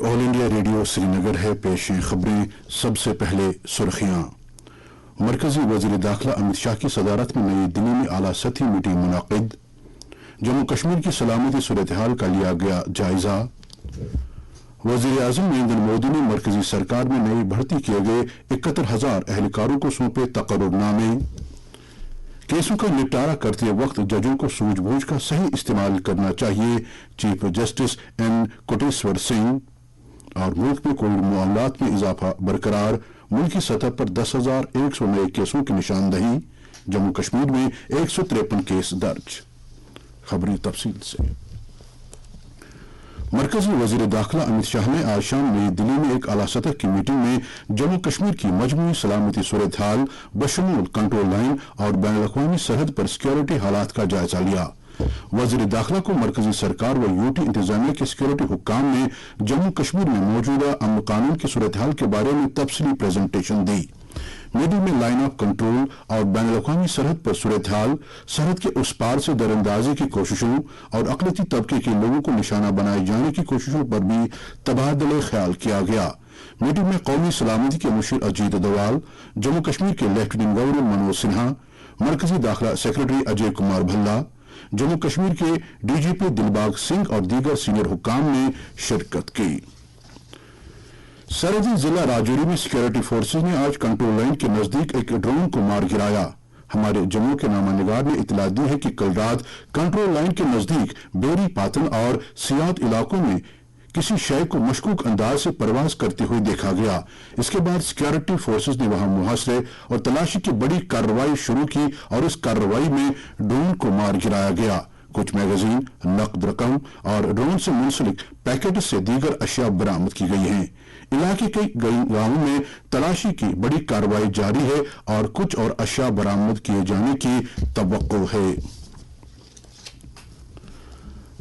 یہ آل India radio سری نگر ہے. پیش ہیں خبریں. سب سے پہلے سرخیاں. مرکزی وزیر داخلہ امت شاہ کی صدارت میں نئی دلی میں اعلیٰ سطحی میٹنگ منعقد. جموں کشمیر کی سلامتی صورتحال کا لیا گیا جائزہ. وزیر اعظم نریندر مودی نے مرکزی سرکار میں نئی بھرتی کیے گئے 71,000 اہلکاروں کو سونپے تقرر نامے. کیسوں کا نپٹارہ کرتے وقت ججوں کو سوجھ بوجھ کا صحیح استعمال کرنا چاہیے. Chief justice N Koteswar Singh. اور ملک میں کووڈ معاملات میں اضافہ برقرار. ملکی سطح پر 10,100 نئے کیسوں کی نشاندہی. جموں کشمیر میں 153 کیس درج. خبری تفصیل سے. مرکزی وزیر داخلہ امت شاہ نے آج شام نئی دلی میں ایک اعلیٰ سطح کی میٹنگ میں جموں کشمیر کی مجموعی سلامتی صورتحال بشمول کنٹرول لائن اور بین الاقوامی سرحد پر سیکورٹی حالات کا جائزہ لیا. وزیر داخلہ کو مرکزی سرکار و یوٹی انتظامیہ کے سیکورٹی حکام نے جموں کشمیر میں موجودہ امن قانون کی صورتحال کے بارے میں تفصیلی پریزنٹیشن دی. میٹنگ میں لائن آف کنٹرول اور بین الاقوامی سرحد پر صورتحال، سرحد کے اس پار سے دراندازی کی کوششوں اور اقلیتی طبقے کے لوگوں کو نشانہ بنائے جانے کی کوششوں پر بھی تبادلہ خیال کیا گیا. میٹنگ میں قومی سلامتی کے مشیر اجیت دوال، جموں کشمیر کے لیفٹیننٹ گورنر منوج سنہا، مرکزی داخلہ سیکرٹری اجے کمار بھلا، جموں کشمیر کے ڈی جی پی دلباغ سنگھ اور دیگر سینئر حکام نے شرکت کی. سرحدی ضلع راجوری میں سیکورٹی فورسز نے آج کنٹرول لائن کے نزدیک ایک ڈرون کو مار گرایا. ہمارے جموں کے نامہ نگار نے اطلاع دی ہے کہ کل رات کنٹرول لائن کے نزدیک بیری پاتن اور سیات علاقوں میں کسی شے کو مشکوک انداز سے پرواز کرتے ہوئے دیکھا گیا. اس کے بعد سیکورٹی فورسز نے وہاں محاصرے اور تلاشی کی بڑی کارروائی شروع کی اور اس کارروائی میں ڈرون کو مار گرایا گیا. کچھ میگزین، نقد رقم اور ڈرون سے منسلک پیکٹ سے دیگر اشیاء برآمد کی گئی ہیں. علاقے کے گاؤں میں تلاشی کی بڑی کارروائی جاری ہے اور کچھ اور اشیاء برآمد کیے جانے کی توقع ہے.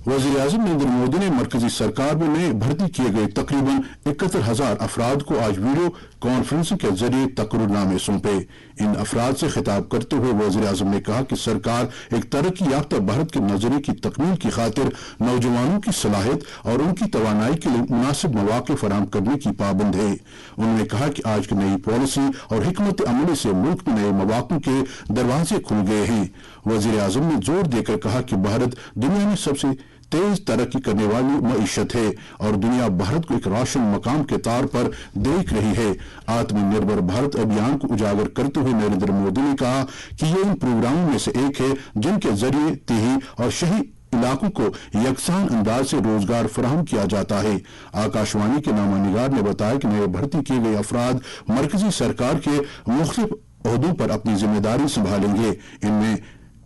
وزیر اعظم نریندر مودی نے مرکزی سرکار میں نئے بھرتی کیے گئے تقریباً 71,000 افراد کو آج ویڈیو کانفرنسنگ کے ذریعے تقرر نامے سونپے. ان افراد سے خطاب کرتے ہوئے وزیر اعظم نے کہا کہ سرکار ایک ترقی یافتہ بھارت کے نظریے کی تکمیل کی خاطر نوجوانوں کی صلاحیت اور ان کی توانائی کے لیے مناسب مواقع فراہم کرنے کی پابند ہے. انہوں نے کہا کہ آج کی نئی پالیسی اور حکمت عملی سے ملک میں نئے مواقع کے دروازے کھل گئے ہیں. وزیر اعظم نے زور دے کر کہا کہ بھارت دنیا میں سب سے تیز ترقی کرنے والی معیشت ہے اور دنیا بھارت کو ایک روشن مقام کے طور پر دیکھ رہی ہے. آتم نربھر بھارت ابھیان کو اجاگر کرتے ہوئے نریندر مودی نے کہا کہ یہ ان پروگراموں میں سے ایک ہے جن کے ذریعے دیہی اور شہری علاقوں کو یکساں انداز سے روزگار فراہم کیا جاتا ہے. آکاشوانی کے نامہ نگار نے بتایا کہ نئے بھرتی کیے گئے افراد مرکزی سرکار کے مختلف عہدوں پر اپنی ذمہ داری سنبھالیں گے. ان میں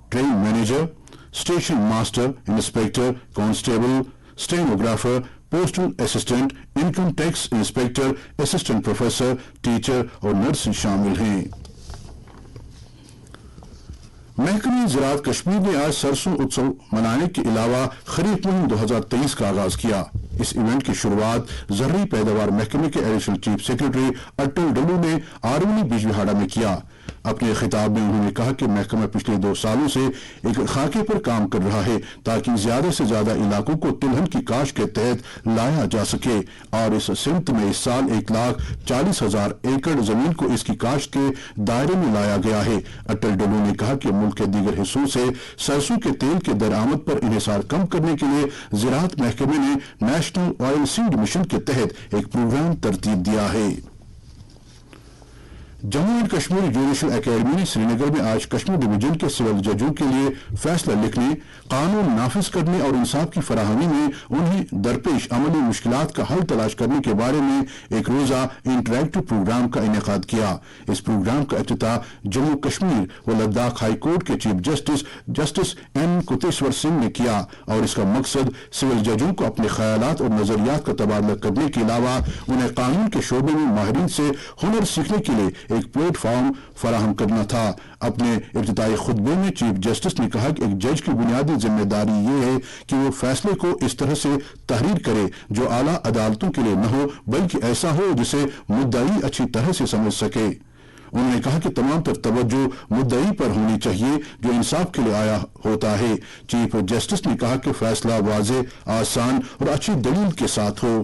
train manager, station master, inspector, constable, stenographer, postal assistant, income tax inspector, assistant professor, teacher اور نرس شامل ہیں. محکمہ زراعت کشمیر نے آج سرسوں اتسو منانے کے علاوہ خریف مہم 2023 کا آغاز کیا. اس ایونٹ کی شروعات زرعی پیداوار محکمے کے ایڈیشنل چیف سیکرٹری اٹل ڈلو نے آرولی بیجبہاڑا میں کیا. اپنے خطاب میں انہوں نے کہا کہ محکمہ پچھلے 2 سالوں سے ایک خاکے پر کام کر رہا ہے تاکہ زیادہ سے زیادہ علاقوں کو تلہن کی کاشت کے تحت لایا جا سکے اور اس سمت میں اس سال 1,40,000 ایکڑ زمین کو اس کی کاشت کے دائرے میں لایا گیا ہے. اٹل ڈلو نے کہا کہ ملک کے دیگر حصوں سے سرسوں کے تیل کے درآمد پر انحصار کم کرنے کے لیے زراعت محکمے نے نیشنل آئل سیڈ مشن کے تحت ایک پروگرام ترتیب دیا ہے. Jammu and Kashmir judicial academy نے سری نگر میں آج کشمیر ڈویژن کے سول ججوں کے لیے فیصلہ لکھنے، قانون نافذ کرنے اور انصاف کی فراہمی میں انہیں درپیش عملی مشکلات کا حل تلاش کرنے کے بارے میں ایک روزہ انٹریکٹو پروگرام کا انعقاد کیا. اس پروگرام کا افتتاح جموں کشمیر و لداخ ہائی کورٹ کے چیف جسٹس این کوتیسور سنگھ نے کیا اور اس کا مقصد سول ججوں کو اپنے خیالات اور نظریات کا تبادلہ کرنے کے علاوہ انہیں قانون کے شعبے میں ماہرین سے ہنر سیکھنے کے لیے ایک پلیٹ فارم فراہم کرنا تھا. اپنے ابتدائی خطبے میں چیف جسٹس نے کہا کہ ایک جج کی بنیادی ذمہ داری یہ ہے کہ وہ فیصلے کو اس طرح سے تحریر کرے جو اعلیٰ عدالتوں کے لیے نہ ہو بلکہ ایسا ہو جسے مدعی اچھی طرح سے سمجھ سکے. انہوں نے کہا کہ تمام تر توجہ مدعی پر ہونی چاہیے جو انصاف کے لیے آیا ہوتا ہے. چیف جسٹس نے کہا کہ فیصلہ واضح، آسان اور اچھی دلیل کے ساتھ ہو.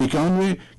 91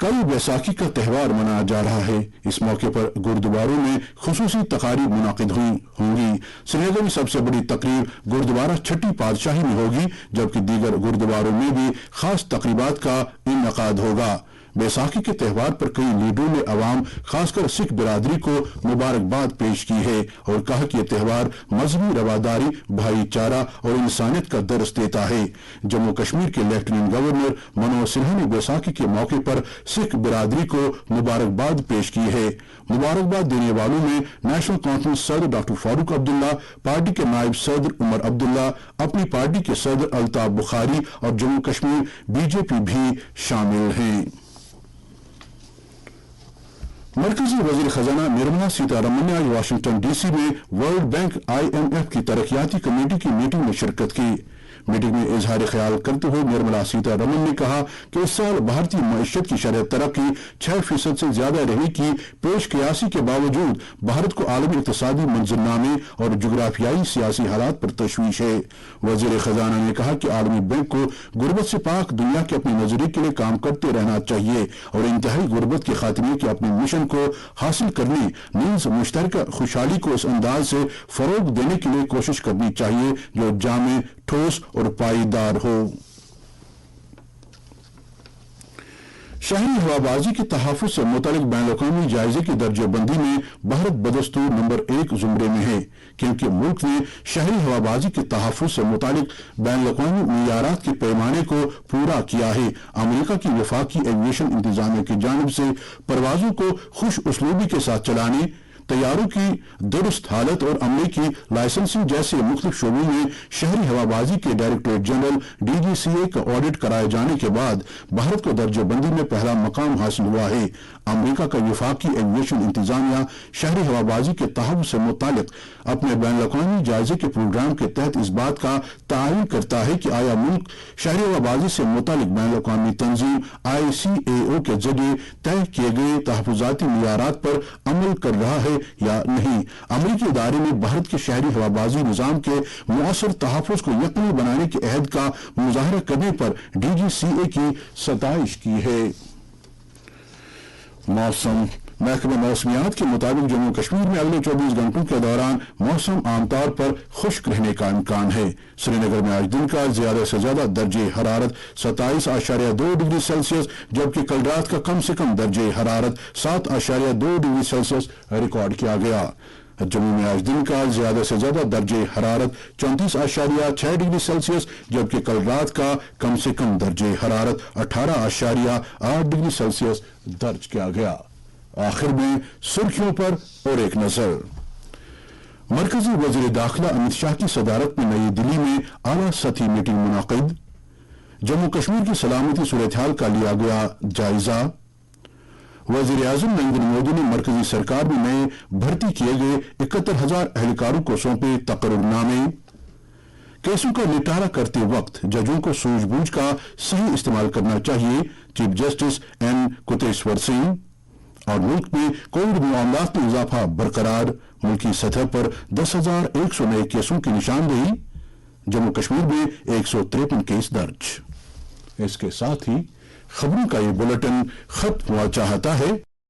کل بیساکھی کا تہوار منایا جا رہا ہے۔ اس موقع پر گردواروں میں خصوصی تقاریب منعقد ہوں گی۔ سری نگر میں سب سے بڑی تقریب گردوارہ چھٹی پادشاہی میں ہوگی، جبکہ دیگر گردواروں میں بھی خاص تقریبات کا انعقاد ہوگا۔ بیساکھی کے تہوار پر کئی لیڈروں نے عوام، خاص کر سکھ برادری کو مبارکباد پیش کی ہے اور کہا کہ یہ تہوار مذہبی رواداری، بھائی چارہ اور انسانیت کا درس دیتا ہے۔ جموں کشمیر کے لیفٹیننٹ گورنر منوج سنہا نے بیساکھی کے موقع پر سکھ برادری کو مبارکباد پیش کی ہے۔ مبارکباد دینے والوں میں نیشنل کانفرنس صدر ڈاکٹر فاروق عبداللہ، پارٹی کے نائب صدر عمر عبداللہ، اپنی پارٹی کے صدر الطاف بخاری اور جموں کشمیر بی جے پی بھی شامل ہیں۔ مرکزی وزیر خزانہ نرملا سیتا رمن نے آج واشنگٹن ڈی سی میں ورلڈ بینک IMF کی ترقیاتی کمیٹی کی میٹنگ میں شرکت کی۔ میٹنگ میں اظہار خیال کرتے ہوئے نرملا سیتا رمن نے کہا کہ اس سال بھارتی معیشت کی شرح ترقی 6% سے زیادہ رہنے کی پیش قیاسی کے باوجود بھارت کو عالمی اقتصادی منظرنامے اور جغرافیائی سیاسی حالات پر تشویش ہے۔ وزیر خزانہ نے کہا کہ عالمی بینک کو غربت سے پاک دنیا کے اپنے نظریے کے لیے کام کرتے رہنا چاہیے اور انتہائی غربت کے خاتمے کے اپنے مشن کو حاصل کرنے نیز مشترکہ خوشحالی کو اس انداز سے فروغ دینے کے لیے کوشش کرنی چاہیے جو جامع، ٹھوس اور پائیدار ہو۔ شہری ہوابازی کے تحفظ سے متعلق بین الاقوامی جائزے کی درجہ بندی میں بھارت بدستور نمبر 1 زمرے میں ہے، کیونکہ ملک نے شہری ہوابازی کے تحفظ سے متعلق بین الاقوامی معیارات کے پیمانے کو پورا کیا ہے۔ امریکہ کی وفاقی ایویشن انتظامیہ کی جانب سے پروازوں کو خوش اسلوبی کے ساتھ چلانے، طیاروں کی درست حالت اور عملے کی لائسنسنگ جیسے مختلف شعبوں میں شہری ہوابازی کے ڈائریکٹریٹ جنرل DGCA کا آڈٹ کرائے جانے کے بعد بھارت کو درجہ بندی میں پہلا مقام حاصل ہوا ہے۔ امریکہ کا وفاقی ایویشن انتظامیہ شہری ہوابازی کے تحفظ سے متعلق اپنے بین الاقوامی جائزے کے پروگرام کے تحت اس بات کا تعین کرتا ہے کہ آیا ملک شہری ہوابازی سے متعلق بین الاقوامی تنظیم ICAO کے ذریعے طے کیے گئے تحفظاتی معیارات پر عمل کر رہا ہے یا نہیں۔ امریکی ادارے نے بھارت کے شہری ہوابازی نظام کے مؤثر تحفظ کو یقینی بنانے کے عہد کا مظاہرہ کرنے پر DGCA کی ستائش کی ہے۔ موسم محکمہ موسمیات کے مطابق جموں کشمیر میں اگلے 24 گھنٹوں کے دوران موسم عام طور پر خشک رہنے کا امکان ہے۔ سری نگر میں آج دن کا زیادہ سے زیادہ درجہ حرارت 27.2 ڈگری سیلسیس جبکہ کل رات کا کم سے کم درجہ حرارت 7.2 ڈگری سیلسیس ریکارڈ کیا گیا۔ جموں میں آج دن کا زیادہ سے زیادہ درجہ حرارت 34.6 ڈگری سیلسیس جبکہ کل رات کا کم سے کم درجہ حرارت 18.8 ڈگری سیلسیس درج کیا گیا۔ آخر میں سرخیوں پر اور ایک نظر۔ مرکزی وزیر داخلہ امت شاہ کی صدارت میں نئی دلی میں اعلیٰ سطحی میٹنگ منعقد۔ جموں کشمیر کی سلامتی صورتحال کا لیا گیا جائزہ۔ وزیر اعظم نریندر مودی نے مرکزی سرکار میں نئے بھرتی کیے گئے 71,000 اہلکاروں کو سونپے تقرر نامے۔ کیسوں کا نپٹارہ کرتے وقت ججوں کو سوجھ بوجھ کا صحیح استعمال کرنا چاہیے، چیف جسٹس این کوتیشور سنگھ۔ اور ملک میں کووڈ معاملات میں اضافہ برقرار، ملکی سطح پر 10,100 نئے کیسوں کی نشاندہی، جموں کشمیر میں 153 کیس درج۔ اس کے ساتھ ہی خبروں کا یہ بلیٹن ختم ہوا چاہتا ہے۔